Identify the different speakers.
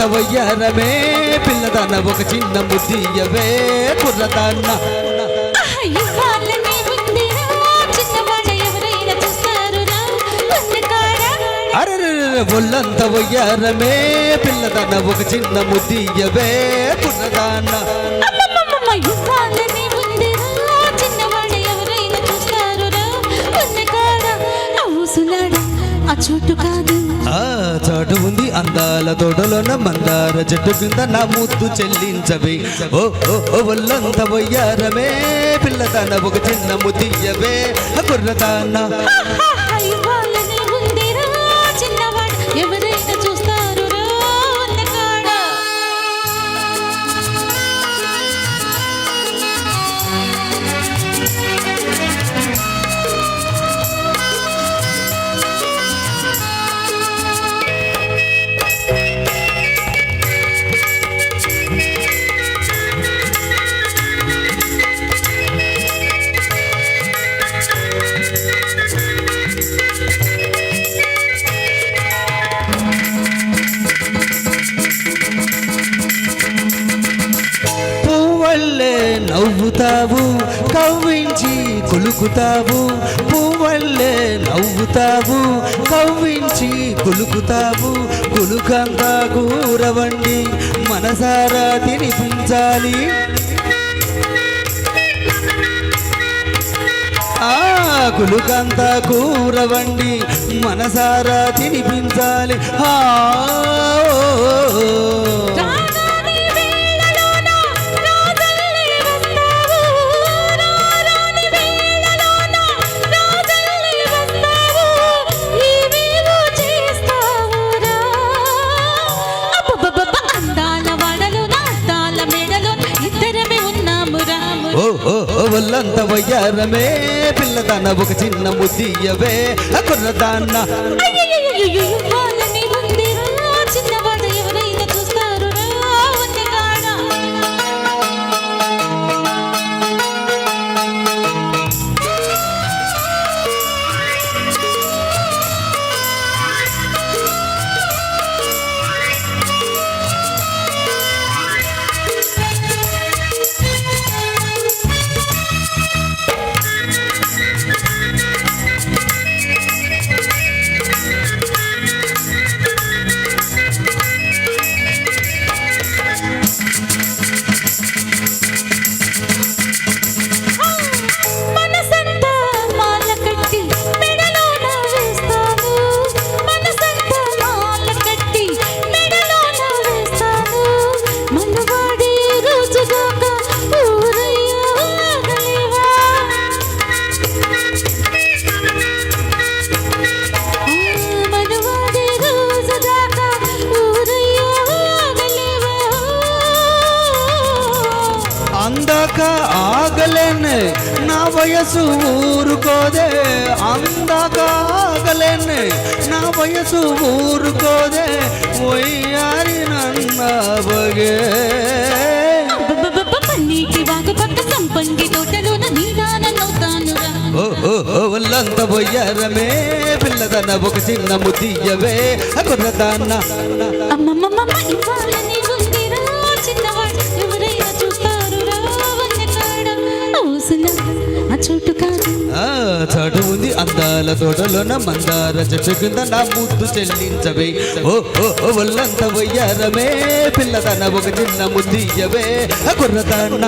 Speaker 1: ఒళ్ళంత వయ్యారమే పిల్లదాన్న ఒక చిన్న ముద్దియవే కుర్రదాన్న అరే ఒళ్ళంత వయ్యారమే పిల్లదాన్న ఒక చిన్న ముద్దియవే కుర్రదాన్న చాటు ఉంది అందాల తోటలోన మందార చెట్టు కింద నా ముద్దు చెల్లించవే ఓ ఒళ్ళంత వయ్యారమే పిల్లదాన ఒక చిన్న ముద్దియవే కుర్రదాన్న నవ్వుతావు కవ్వించి కులుకుతావు పువ్వల్లే నవ్వుతావు కవ్వించి కులుకుతావు కులుకంతా కూరవండి మనసారా తినిపించాలి కులుకంతా కూరవండి మనసారా తినిపించాలి ఒళ్ళంత వయ్యారమే పిల్లదాన్న ఒక చిన్న ముద్దియవే కుర్రదాన్న అందాక ఆగలేను నా వయసు ఊరుకోదే అందాక ఆగలేను నా వయసు ఊరుకోదే ఒయ్యారి నన్న బగే ఒళ్ళంత బొయ్యారమే పిల్లదన్న ఒక చిన్న ముద్దియవే కుర్రదాన్న చాటు ఉంది అందాల తోటలోన మందార చెట్టు కింద నా ముద్దు చెల్లించవే ఓ ఒళ్ళంత వయ్యారమే పిల్లదన్న ఒక చిన్న ముద్దియవే కుర్రదాన్న